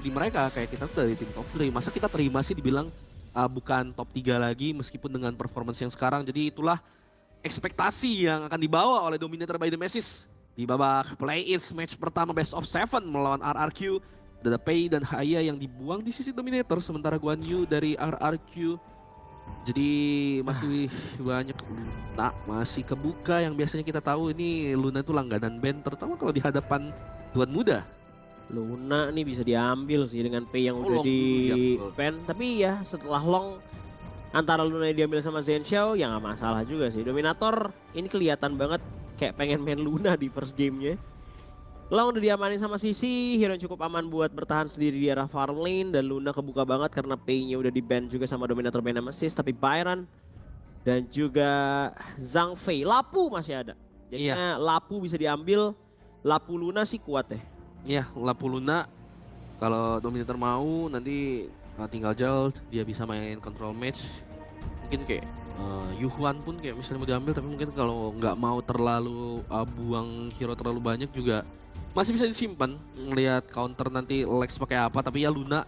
di mereka kayak kita tuh dari tim top 3. Masa kita terima sih dibilang bukan top 3 lagi meskipun dengan performance yang sekarang. Jadi itulah ekspektasi yang akan dibawa oleh Dominator by Nemesis di babak play-in match pertama best of 7 melawan RRQ. Ada Pei dan Haya yang dibuang di sisi Dominator, sementara Guan Yu dari RRQ. Jadi masih banyak Luna masih kebuka yang biasanya kita tahu ini Luna itu langganan band terutama kalau di hadapan tuan muda. Luna nih bisa diambil sih dengan Pei yang udah Long di dulu, ya, betul. pen. Tapi ya setelah long antara Luna yang diambil sama Zen Xiao ya nggak masalah juga sih. Dominator ini kelihatan banget kayak pengen main Luna di first gamenya. Long udah diamanin sama Sisi, Hero yang cukup aman buat bertahan sendiri di arah farm lane. Dan Luna kebuka banget karena Pei-nya udah di-ban juga sama Dominator by Nemesis. Tapi Byron dan juga Zhang Fei, Lapu masih ada. Jadinya Lapu bisa diambil, Lapu Luna sih kuat ya. Iya, Lapu Luna kalau Dominator mau nanti tinggal Jal dia bisa main control match. Mungkin kayak Yuhuan pun kayak misalnya mau diambil, tapi mungkin kalau nggak mau terlalu buang hero terlalu banyak juga masih bisa disimpan. Melihat counter nanti Lex pakai apa, tapi ya Luna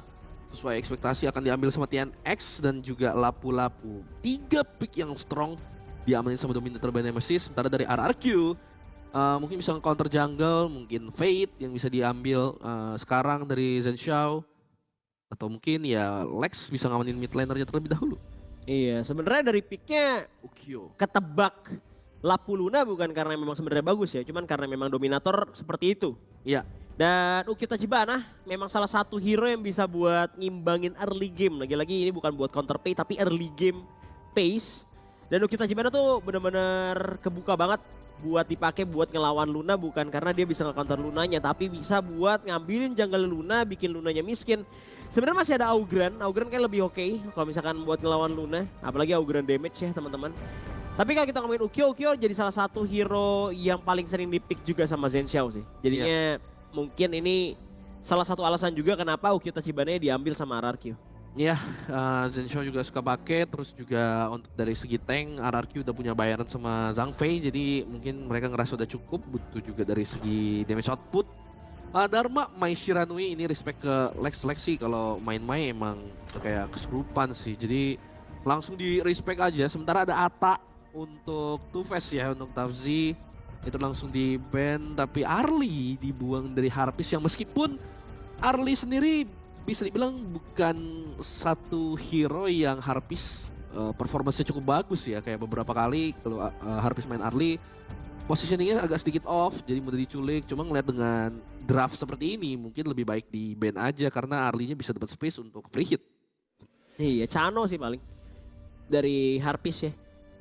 sesuai ekspektasi akan diambil sama TNX dan juga Lapu-Lapu. 3 pick yang strong diamanin sama Dominator by Nemesis. Sementara dari RRQ mungkin bisa counter jungle, mungkin Fate yang bisa diambil sekarang dari Zen Xiao. Atau mungkin ya Lex bisa ngamanin mid lanernya terlebih dahulu. Iya, sebenarnya dari picknya Ukyo. ketebak Lapu Luna bukan karena memang sebenarnya bagus ya, cuman karena memang Dominator seperti itu. Iya. Dan Ukyo Tachibana memang salah satu hero yang bisa buat ngimbangin early game. Lagi-lagi ini bukan buat counter Pei tapi early game pace. Dan Ukyo Tachibana tuh bener-bener kebuka banget buat dipakai buat ngelawan Luna, bukan karena dia bisa nge-counter Lunanya, tapi bisa buat ngambilin jungle Luna, bikin Lunanya miskin. Sebenarnya masih ada Augran kayak lebih oke kalau misalkan buat ngelawan Luna, apalagi Augran damage ya teman-teman. Tapi kalau kita ngomongin Ukyo jadi salah satu hero yang paling sering dipick juga sama Zen Xiao sih. Jadinya mungkin ini salah satu alasan juga kenapa Ukyo Tachibana diambil sama RRQ. Iya, Zen Xiao juga suka pakai, terus juga untuk dari segi tank RRQ udah punya bayaran sama Zhang Fei, jadi mungkin mereka ngerasa udah cukup, butuh juga dari segi damage output. Dharma, Mai Shiranui ini respect ke Lex sih, kalau main-main emang kayak kesurupan sih, jadi langsung di respect aja. Sementara ada Ata untuk Two Face ya, untuk Tafzi itu langsung di ban, tapi Arlie dibuang dari Harpis yang meskipun Arlie sendiri bisa dibilang bukan satu hero yang Harpis performanya cukup bagus ya, kayak beberapa kali kalau Harpis main Arlie positioningnya agak sedikit off jadi mudah diculik. Cuma ngeliat dengan draft seperti ini mungkin lebih baik di ban aja karena Arlie-nya bisa dapat space untuk free hit. Iya, Chano sih paling dari Harpis ya.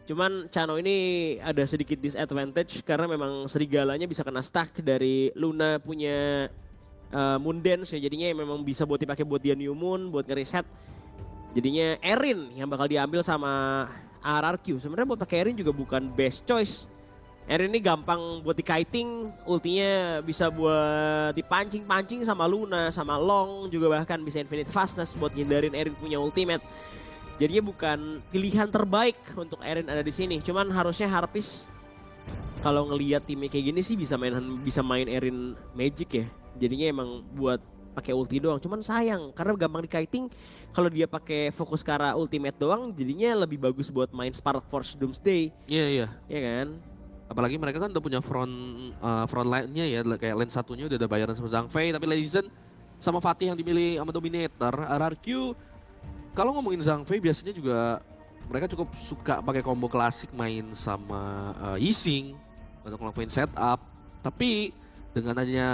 Cuman Chano ini ada sedikit disadvantage karena memang serigalanya bisa kena stuck dari Luna punya Moondance ya, jadinya memang bisa buat dipakai buat dia New Moon, buat ngereset. Jadinya Erin yang bakal diambil sama RRQ. Sebenarnya buat pakai Erin juga bukan best choice. Erin ini gampang buat di-kiting, ultinya bisa buat dipancing-pancing sama Luna, sama Long, juga bahkan bisa infinite fastness buat ngindarin Erin punya ultimate. Jadinya bukan pilihan terbaik untuk Erin ada di sini. Cuman harusnya Harpis kalau ngelihat timnya kayak gini sih bisa main Erin Magic ya. Jadinya emang buat pakai ulti doang. Cuman sayang karena gampang di-kiting. Kalau dia pakai fokus ke arah ultimate doang, jadinya lebih bagus buat main Spark Force Doomsday. Iya. Iya kan? Apalagi mereka kan udah punya front line-nya ya, kayak lane satunya udah ada bayaran sama Zhang Fei, tapi Legend sama Fatih yang dimilih sama Dominator. RRQ kalau ngomongin Zhang Fei biasanya juga mereka cukup suka pakai combo klasik main sama Yixing untuk ngelakuin setup. Tapi dengan adanya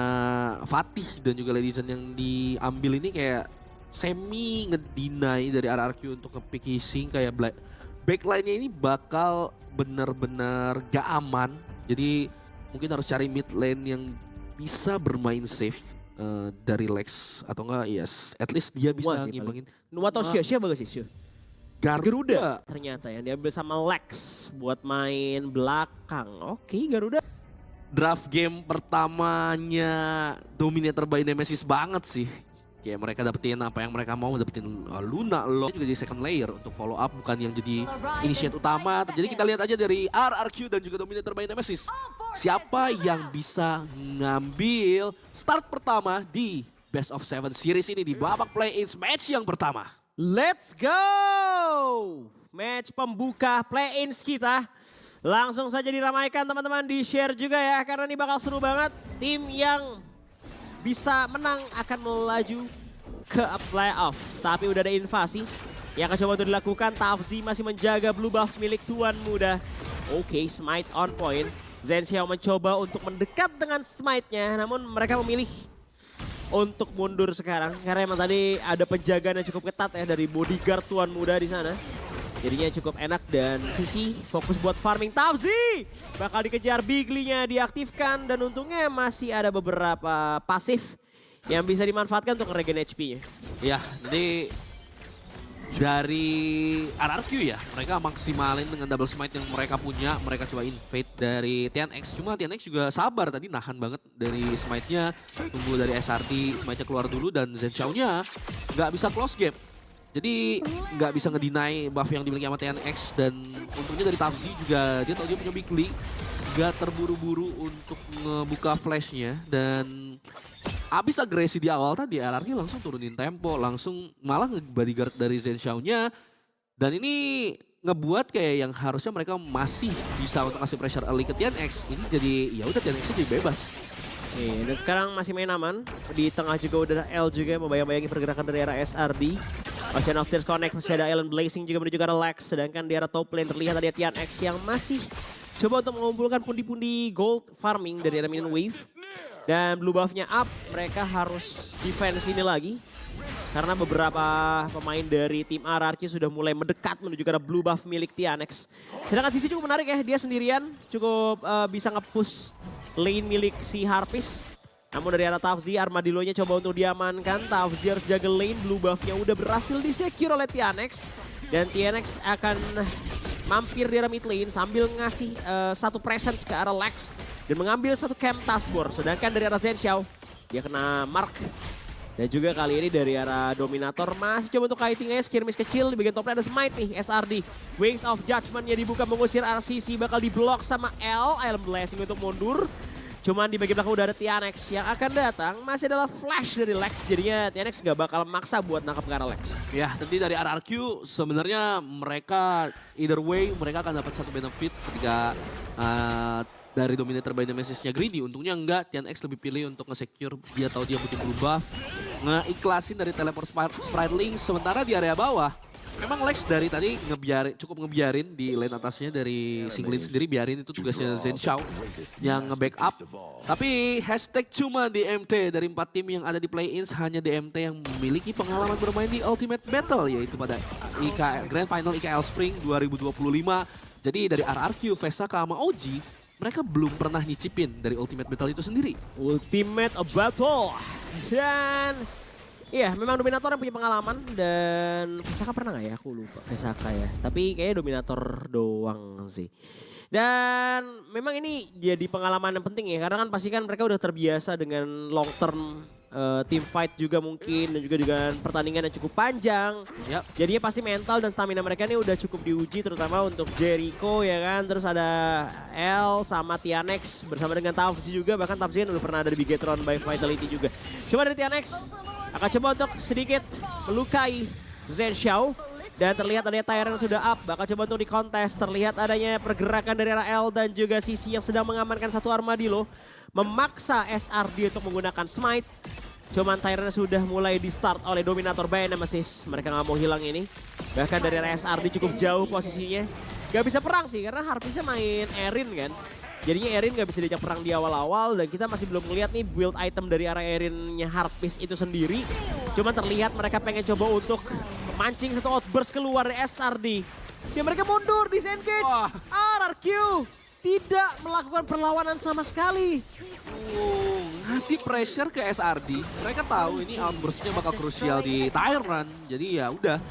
Fatih dan juga Legend yang diambil ini kayak semi ngedinai dari RRQ untuk nge-pick Yixing, kayak backline-nya ini bakal benar-benar gak aman. Jadi mungkin harus cari mid lane yang bisa bermain safe dari Lex atau enggak at least dia bisa ngimbangin. Atau Xia bagus sih, Xia. Garuda ternyata yang diambil sama Lex buat main belakang. Oke, Garuda. Draft game pertamanya Dominator by Nemesis banget sih. Kayak mereka dapetin apa yang mereka mau, dapetin Luna, Long juga jadi second layer untuk follow up, bukan yang jadi initiate utama. Jadi kita lihat aja dari RRQ dan juga Dominator by Nemesis, siapa yang bisa ngambil start pertama di Best of 7 series ini di babak play-in match yang pertama. Let's go! Match pembuka play-ins kita. Langsung saja diramaikan teman-teman, di-share juga ya. Karena ini bakal seru banget. Tim yang bisa menang akan melaju ke playoff. Tapi udah ada invasi yang akan coba untuk dilakukan. Tafzi masih menjaga blue buff milik Tuan Muda. Oke, smite on point. Zhenxiao mencoba untuk mendekat dengan smite-nya. Namun mereka memilih untuk mundur sekarang. Karena emang tadi ada penjagaan yang cukup ketat ya dari bodyguard Tuan Muda di sana. Jadinya cukup enak dan Sisi fokus buat farming. Tafzi bakal dikejar, Bigly-nya diaktifkan. Dan untungnya masih ada beberapa pasif yang bisa dimanfaatkan untuk regen HP-nya. Ya, jadi dari RRQ ya, mereka maksimalin dengan double smite yang mereka punya. Mereka coba invade dari TNX, cuma TNX juga sabar tadi, nahan banget dari smite-nya. Tunggu dari SRT, smite-nya keluar dulu dan Zhenxiao-nya nggak bisa close game. Jadi nggak bisa ngedeny buff yang dimiliki sama TNX. Dan untungnya dari Tafzi juga, dia tahu dia punya Bigly, nggak terburu-buru untuk ngebuka flash-nya. Dan abis agresi di awal tadi, RRQ langsung turunin tempo, langsung malah bodyguard dari Zhenxiao-nya. Dan ini ngebuat kayak yang harusnya mereka masih bisa untuk kasih pressure early ke TNX. Ini jadi ya udah TNX jadi bebas. Dan sekarang masih main aman. Di tengah juga udah ada L juga membayang-bayangi pergerakan dari arah SRD. Ocean of Tears connect, masih ada Island Blazing juga menuju ke arah Lex. Sedangkan di arah top lane terlihat ada TNX yang masih coba untuk mengumpulkan pundi-pundi gold farming dari arah minion wave. Dan blue buff-nya up, mereka harus defense ini lagi. Karena beberapa pemain dari tim RRQ sudah mulai mendekat menuju ke arah blue buff milik TNX. Sedangkan Sisi cukup menarik ya, dia sendirian cukup bisa nge-push lane milik si Harpis. Namun dari arah Tafzi, Armadillo-nya coba untuk diamankan. Tafzi harus jaga lane, blue buff-nya udah berhasil di-secure oleh TNX. Dan TNX akan mampir di arah mid lane sambil ngasih satu presence ke arah Lex. Dan mengambil satu camp taskbar. Sedangkan dari arah Zhenxiao, dia kena mark. Dan juga kali ini dari arah Dominator masih coba untuk kiting aja, skirmish kecil. Di bagian topnya ada smite nih, SRD. Wings of Judgment-nya dibuka mengusir RCC, bakal diblok sama L. Island Blessing untuk mundur. Cuman di bagian belakang udah ada TNX yang akan datang. Masih adalah flash dari Lex, jadinya TNX gak bakal maksa buat nangkep ke arah Lex. Ya, tadi dari RRQ sebenarnya mereka either way mereka akan dapat satu benefit ketika dari Dominator by Nemesis-nya greedy. Untungnya enggak, TNX lebih pilih untuk nge-secure. Dia tahu dia butuh blue buff, nge-ikhlasin dari teleport sprite link. Sementara di area bawah memang Lex dari tadi cukup ngebiarin di lane atasnya dari Singlin sendiri, biarin itu tugasnya Zhenxiao yang nge-backup. Tapi hashtag cuma DMT dari 4 tim yang ada di play-ins, hanya DMT yang memiliki pengalaman bermain di Ultimate Battle, yaitu pada Grand Final IKL Spring 2025. Jadi dari RRQ, Vesaka sama OG, mereka belum pernah nyicipin dari Ultimate Battle itu sendiri. Ultimate Battle. Dan iya, memang Dominator yang punya pengalaman. Dan Vesaka pernah gak ya? Aku lupa Vesaka ya. Tapi kayaknya Dominator doang sih. Dan memang ini jadi pengalaman yang penting ya. Karena kan pasti kan mereka udah terbiasa dengan long term team fight juga mungkin. Dan juga dengan pertandingan yang cukup panjang. Yep. Jadinya pasti mental dan stamina mereka ini udah cukup diuji. Terutama untuk Jericho ya kan. Terus ada L sama TNX bersama dengan Tafzi juga. Bahkan Tafzi kan udah pernah ada di Bigetron by Vitality juga. Cuma dari TNX akan coba untuk sedikit melukai Zhenxiao. Dan terlihat adanya Tyrant sudah up, bakal coba untuk dikontes. Terlihat adanya pergerakan dari arah L dan juga Sisi yang sedang mengamankan satu Armadillo. Memaksa SRD untuk menggunakan smite. Cuman Tyrant sudah mulai di start oleh Dominator by Nemesis. Mereka nggak mau hilang ini. Bahkan dari arah SRD cukup jauh posisinya. Gak bisa perang sih karena Harpisnya main Erin kan. Jadinya Erin gak bisa diajak perang di awal-awal dan kita masih belum ngeliat nih build item dari arah Erinnya Harpis itu sendiri. Cuma terlihat mereka pengen coba untuk memancing satu outburst keluar dari SRD. Dan mereka mundur, disengage. RRQ tidak melakukan perlawanan sama sekali. Ngasih pressure ke SRD. Mereka tahu ini outburst-nya bakal krusial di Tyrant. Jadi ya udah,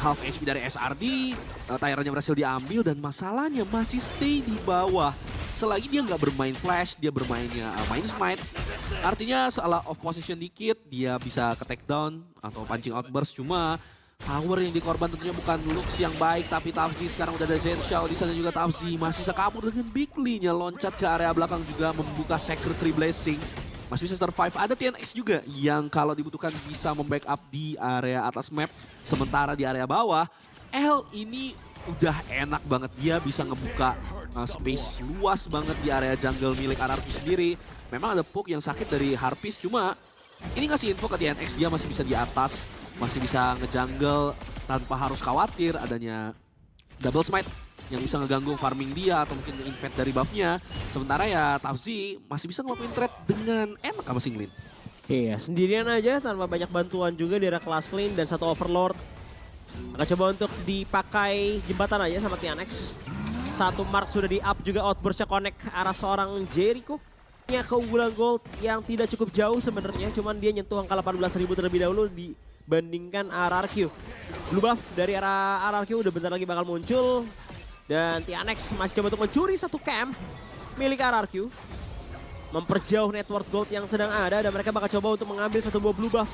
half HP dari SRD, Tyrant-nya berhasil diambil dan masalahnya masih stay di bawah. Selagi dia nggak bermain flash, dia bermainnya main smite. Artinya salah off position dikit, dia bisa ke take down atau pancing outburst. Cuma power yang dikorban tentunya bukan Lux yang baik, tapi Tafzi sekarang udah ada Zhenxiao di sana juga. Tafzi masih bisa kabur dengan Bigly-nya, loncat ke area belakang juga membuka Sacred Tree Blessing. masih bisa survive. Ada TNX juga yang kalau dibutuhkan bisa membackup di area atas map. Sementara di area bawah, L ini udah enak banget. Dia bisa ngebuka space luas banget di area jungle milik RRQ sendiri. Memang ada poke yang sakit dari Harpies, cuma ini ngasih info ke TNX dia masih bisa di atas. Masih bisa ngejungle tanpa harus khawatir adanya double smite yang bisa ngeganggu farming dia atau mungkin invade dari buffnya. Sementara ya Tafzi masih bisa ngelakuin trade dengan enak sama Singlin. Iya, sendirian aja tanpa banyak bantuan juga di area class lane dan satu overlord. Akan coba untuk dipakai jembatan aja sama TNX. Satu mark sudah di up juga, outburstnya connect ke arah seorang Jericho. Punya keunggulan gold yang tidak cukup jauh sebenarnya, cuman dia nyentuh angka 18.000 terlebih dahulu dibandingkan RRQ. Blue buff dari arah RRQ udah bentar lagi bakal muncul. Dan TNX masih coba untuk mencuri satu camp milik RRQ. Memperjauh network gold yang sedang ada dan mereka bakal coba untuk mengambil satu buah blue buff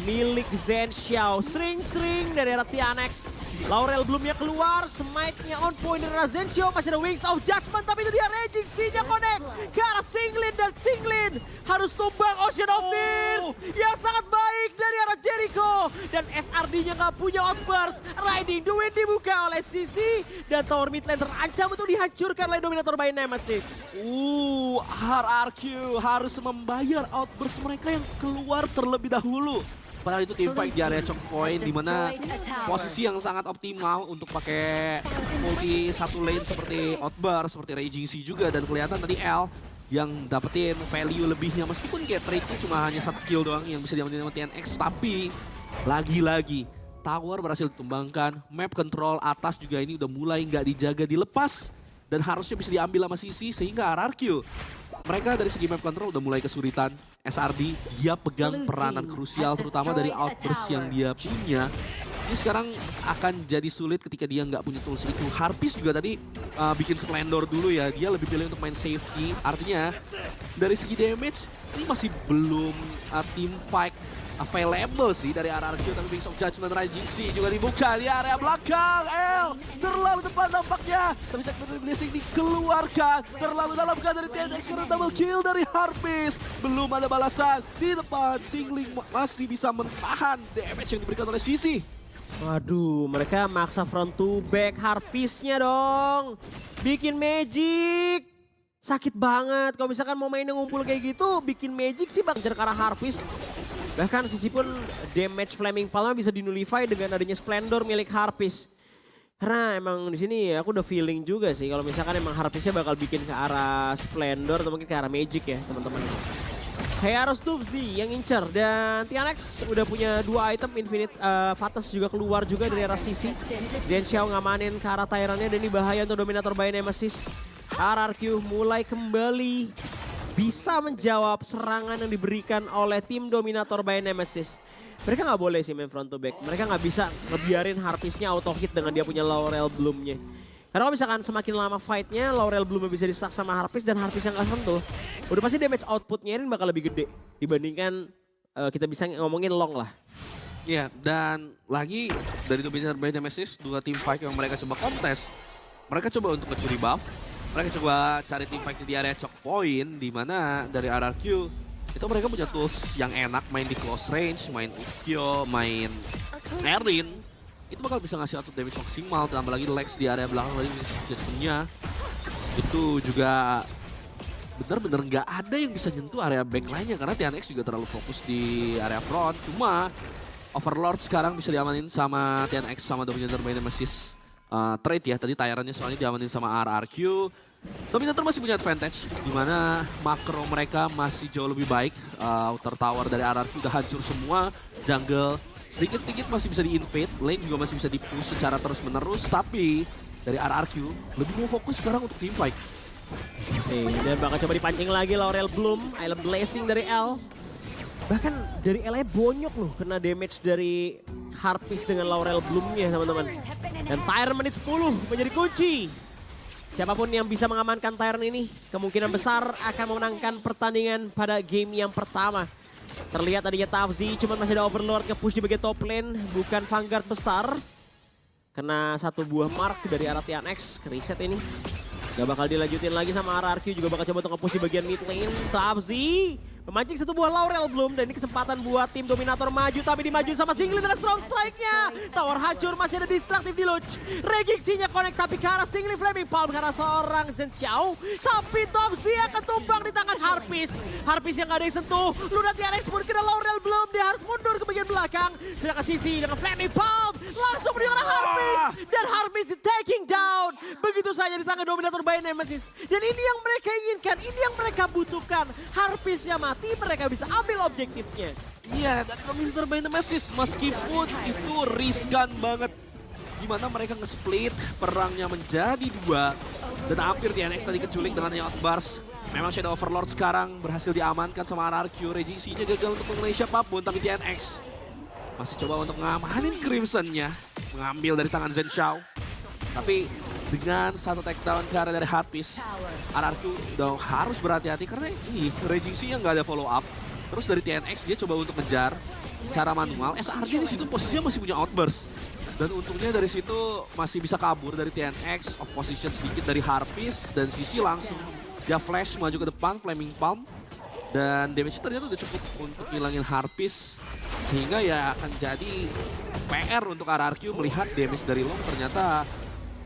milik Zen Xiao. Sering-sering dari arah TNX. Laurel Bloom-nya keluar, smite-nya on point dari arah Zen Xiao. Masih ada Wings of Judgment, tapi itu dia Raging Sea-nya connect ke arah Singlin. Dan Singlin harus tumbang Ocean of Tears yang sangat baik dari arah Jericho. Dan SRD-nya nggak punya outburst. Riding the Wind dibuka oleh Sisi. Dan tower mid lane terancam untuk dihancurkan oleh Dominator by Nemesis. RRQ harus membayar outburst mereka yang keluar terlebih dahulu. Padahal itu team fight di area choke point di mana posisi yang sangat optimal untuk pakai multi satu lane seperti outburst, seperti Raging Sea juga, dan kelihatan tadi L yang dapetin value lebihnya meskipun kayak trade-nya cuma hanya 1 kill doang yang bisa diambil sama TNX, tapi lagi-lagi tower berhasil ditumbangkan, map control atas juga ini udah mulai nggak dijaga, dilepas dan harusnya bisa diambil sama Sisi sehingga RRQ mereka dari segi map control udah mulai kesulitan. SRD dia pegang peranan krusial terutama dari outburst yang dia punya. Ini sekarang akan jadi sulit ketika dia nggak punya tools itu. Harpies juga tadi bikin Splendor dulu ya. Dia lebih pilih untuk main safety. Artinya dari segi damage ini masih belum team fight available sih dari RRQ, tapi Wings of Judgment Raging Sea juga dibuka di area belakang. L terlalu depan nampaknya, tapi Segmental Blessing dikeluarkan. Terlalu dalam kan dari TNX karena double kill dari Harpies. Belum ada balasan di depan. Singling masih bisa menahan damage yang diberikan oleh Sisi. Waduh, mereka maksa front to back Harpies-nya dong. Bikin magic. Sakit banget. Kalau misalkan mau main yang ngumpul kayak gitu, bikin magic sih bakal ke arah Harpies. Bahkan Sisi pun damage Flaming Palm bisa dinulify dengan adanya Splendor milik Harpies. Karena emang di sini aku udah feeling juga sih kalau misalkan emang Harpiesnya bakal bikin ke arah Splendor atau mungkin ke arah Magic ya teman-teman. Heros Tufzi yang incer dan TNX udah punya 2 item Infinite Vatus juga keluar juga dari arah Sisi. Zen Xiao ngamanin ke arah Tyrant-nya dan ini bahaya untuk Dominator by Nemesis. RRQ mulai kembali bisa menjawab serangan yang diberikan oleh tim Dominator by Nemesis. Mereka nggak boleh sih main front to back. Mereka nggak bisa ngebiarin Harpies-nya auto hit dengan dia punya Laurel Bloom-nya. Karena kalau misalkan semakin lama fight-nya, Laurel Bloom-nya bisa disak sama Harpies dan Harpies yang nggak sentuh, udah pasti damage output-nya ini bakal lebih gede dibandingkan kita bisa ngomongin long lah. Iya, dan lagi dari Dominator by Nemesis, 2 team fight yang mereka coba kontes, mereka coba untuk mencuri buff. Mereka coba cari team fight di area choke point, di mana dari RRQ itu mereka punya tools yang enak, main di close range, main Ukyo, main Erin. Itu bakal bisa ngasih auto damage maksimal, tambah lagi Lex di area belakang tadi punya. Itu juga bener-bener nggak ada yang bisa nyentuh area backline-nya karena TNX juga terlalu fokus di area front. Cuma Overlord sekarang bisa diamanin sama TNX sama Dominator by Nemesis. Trade ya, tadi Tyrant-nya soalnya diamanin sama RRQ. Dominator masih punya advantage, di mana makro mereka masih jauh lebih baik. Outer tower dari RRQ udah hancur semua, jungle sedikit-sedikit masih bisa di-invade, lane juga masih bisa di-push secara terus-menerus, tapi dari RRQ lebih mau fokus sekarang untuk team fight. Dan bakal coba dipancing lagi Laurel Bloom, Island Blessing dari L. Bahkan dari L bonyok loh, kena damage dari Harpies dengan Laurel Bloom-nya teman-teman. Dan Tyrant menit 10 menjadi kunci. Siapapun yang bisa mengamankan Tyrant ini kemungkinan besar akan memenangkan pertandingan pada game yang pertama. Terlihat adanya Tafzi, cuman masih ada Overlord nge-push di bagian top lane, bukan Vanguard besar. Kena satu buah mark dari arah TNX, ke reset ini. Gak bakal dilanjutin lagi sama RRQ, juga bakal coba untuk nge-push di bagian mid lane. Tafzi Memancing satu buah Laurel Bloom dan ini kesempatan buat tim Dominator maju tapi dimajuin sama Singlin dengan strong strike-nya. Tower hancur, masih ada destruktif di launch. Regixinya connect tapi ke arah Singlin Flaming Palm karena seorang Zen Xiao. Tapi Top Z akan tumbang di tangan Harpies. Harpies yang gak ada yang sentuh. Luna TRX pun kena Laurel Bloom, dia harus mundur ke bagian belakang. Sedangkan Sisi dengan Flaming Palm langsung menyerang Harpies. Dan Harpies di taking down. Begitu saja di tangan Dominator by Nemesis. Dan ini yang mereka inginkan, ini yang mereka butuhkan. Harpiesnya mati, mereka bisa ambil objektifnya. Iya, dan Dominator by Nemesis meskipun itu riskan banget. Gimana mereka nge-split perangnya menjadi 2. Dan hampir TNX tadi keculik dengan Outburst. Memang Shadow Overlord sekarang berhasil diamankan sama RRQ. Regixinya gagal untuk mengenai siapapun, tapi TNX masih coba untuk ngamanin Crimson-nya. Mengambil dari tangan Zen Xiao. Tapi dengan satu takedown ke arah dari Harpies, RRQ udah harus berhati-hati karena ini Regixinya nggak ada follow up. Terus dari TNX dia coba untuk ngejar cara manual. SRG di situ posisinya masih punya outburst. Dan untungnya dari situ masih bisa kabur dari TNX, off position sedikit dari Harpies dan Sisi langsung dia flash maju ke depan, Flaming Palm. Dan damage ternyata udah cukup untuk ngilangin Harpies. Sehingga ya akan jadi PR untuk RRQ melihat damage dari Long ternyata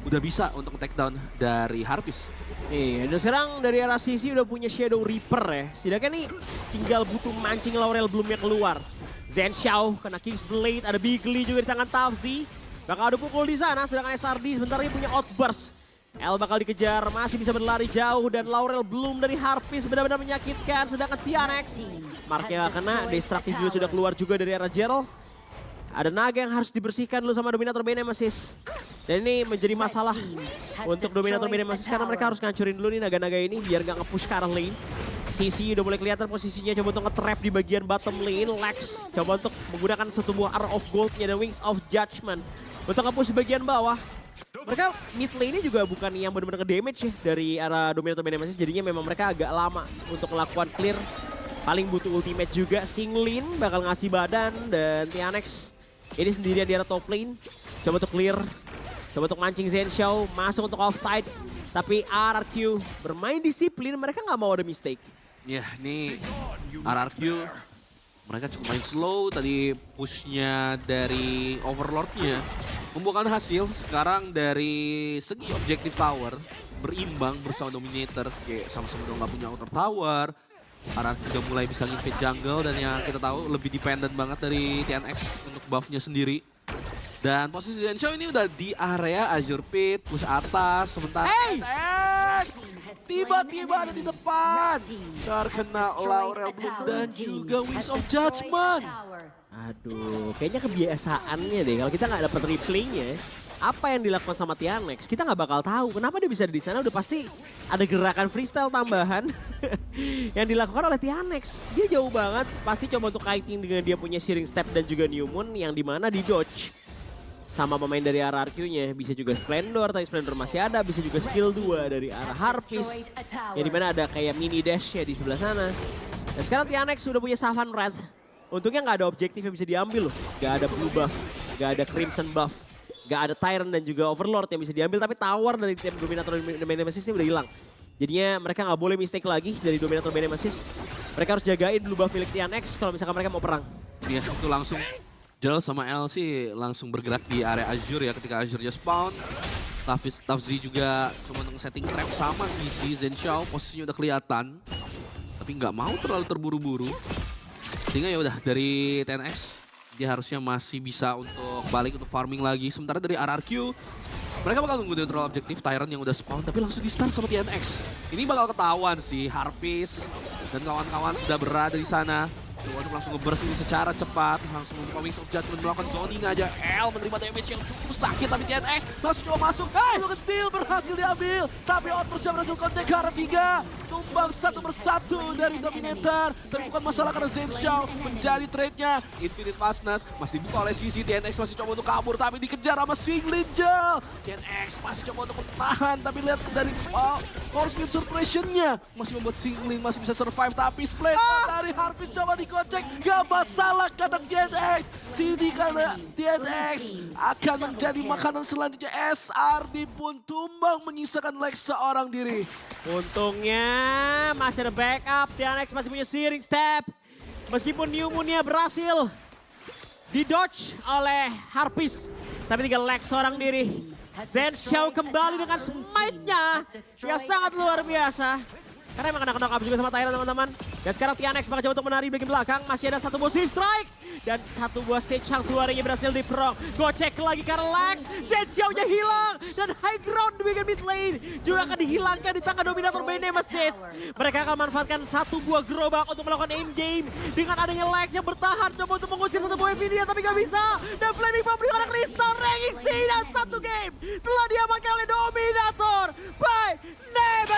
udah bisa untuk take down dari Harpies. Iya, dan sekarang dari arah Sisi udah punya Shadow Reaper ya. Setidaknya nih tinggal butuh mancing Laurel Bloom-nya keluar. Zen Xiao kena King's Blade, ada Bigly juga di tangan Tafzi. Bakal ada pukul di sana, sedangkan SRD sebentar lagi punya Outburst. L bakal dikejar, masih bisa berlari jauh dan Laurel Bloom dari Harpies benar-benar menyakitkan. Sedangkan TNX, marknya kena, Destructive juga sudah keluar juga dari arah Gerald. Ada naga yang harus dibersihkan dulu sama Dominator by Nemesis. Dan ini menjadi masalah untuk Dominator by Nemesis karena mereka harus ngancurin dulu nih naga-naga ini biar gak nge-push ke arah lane. Sisi udah mulai kelihatan posisinya, coba untuk nge-trap di bagian bottom lane. Lex coba untuk menggunakan satu buah Arrow of Gold-nya dan Wings of Judgment untuk nge-push di bagian bawah. Mereka mid lane ini juga bukan yang benar-benar ke-damage ya dari arah Dominator by Nemesis. Jadinya memang mereka agak lama untuk melakukan clear. Paling butuh ultimate juga. Singlin bakal ngasih badan dan TNX ini sendirian di arah top lane. Coba untuk clear. Coba untuk mancing Zen Xiao. Masuk untuk offside. Tapi RRQ bermain disiplin. Mereka nggak mau ada mistake. Ya, ini RRQ. Mereka cukup main slow. Tadi pushnya dari Overlord-nya membuahkan hasil. Sekarang dari segi objektif tower. Berimbang bersama Dominator. Kayak sama-sama udah nggak punya outer tower. RRQ udah mulai bisa invade jungle dan yang kita tahu lebih dependent banget dari TNX untuk buff-nya sendiri. Dan posisi Zen Xiao ini udah di area Azure Pit, push atas, sementara TNX tiba-tiba ada di depan. Terkena Laurel Bloom dan juga Wings of Judgment. Aduh, kayaknya kebiasaannya deh. Kalau kita nggak dapet replaynya, apa yang dilakukan sama TNX, kita nggak bakal tahu. Kenapa dia bisa ada di sana? Udah pasti ada gerakan freestyle tambahan yang dilakukan oleh TNX. Dia jauh banget, pasti coba untuk kiting dengan dia punya Shearing Step dan juga New Moon yang dimana di dodge sama pemain dari RRQ-nya. Bisa juga Splendor, tapi Splendor masih ada. Bisa juga skill 2 dari arah Harpies, yang dimana ada kayak mini dash ya di sebelah sana. Dan sekarang TNX sudah punya Savan Wrath. Untungnya nggak ada objektif yang bisa diambil loh. Nggak ada blue buff, nggak ada crimson buff. Gak ada Tyrant dan juga Overlord yang bisa diambil, tapi tower dari tim Dominator by Nemesis ini udah hilang. Jadinya mereka nggak boleh mistake lagi dari Dominator by Nemesis. Mereka harus jagain dulu buff milik TNX kalau misalkan mereka mau perang. Iya, itu langsung Jel sama L sih langsung bergerak di area Azure ya ketika Azure-nya spawn. Tafzi juga cuma untuk setting trap sama Sisi. Zen Xiao posisinya udah kelihatan. Tapi nggak mau terlalu terburu-buru. Sehingga ya udah dari TNX dia harusnya masih bisa untuk balik untuk farming lagi. Sementara dari RRQ, mereka bakal nunggu neutral objektif Tyrant yang udah spawn, tapi langsung di start sama TNX. Ini bakal ketahuan sih, Harpies dan kawan-kawan sudah berada di sana. Untuk langsung nge-burst ini secara cepat, langsung membuka Wings of Judgment melakukan zoning aja. L menerima damage yang cukup sakit, tapi TNX langsung coba masuk. Lalu steal berhasil diambil, tapi Outburst-nya berhasil kontak ke arah 3. Tumbang satu persatu dari Dominator. Tapi bukan masalah karena Zen Xiao menjadi trade-nya. Infinite Fastness masih dibuka oleh Sisi. TNX masih coba untuk kabur, tapi dikejar sama Singlin Jel. TNX masih coba untuk bertahan, tapi lihat dari Force Field Suppression-nya masih membuat Singlin masih bisa survive. Tapi Split dari Harpies coba di Gojek, gak masalah kata TNX. Sini karena TNX akan menjadi makanan selanjutnya. SRD pun tumbang menyisakan Lex seorang diri. Untungnya masih ada backup, TNX masih punya Searing Step. Meskipun Pneumonia berhasil didodge oleh Harpis, tapi tinggal Lex seorang diri. Zenshao kembali dengan smite-nya yang sangat luar biasa. Karena emang kena knock up juga sama Tyra teman-teman. Dan sekarang TNX bakal coba untuk menari bagian belakang. Masih ada satu buah Swift Strike. Dan satu buah Sage Hang Tuaringnya berhasil diprong. Gocek lagi karena Lex. Zenshao-nya hilang. Dan high ground di bagian mid lane juga akan dihilangkan di tangan Dominator by Nemesis. Mereka akan manfaatkan satu buah gerobak untuk melakukan aim game. Dengan adanya Lex yang bertahan coba untuk mengusir satu buah Nvidia tapi gak bisa. Dan Flaming Bomb dengan Crystal Rengisi dan satu game telah diamankan oleh Dominator by Nemesis.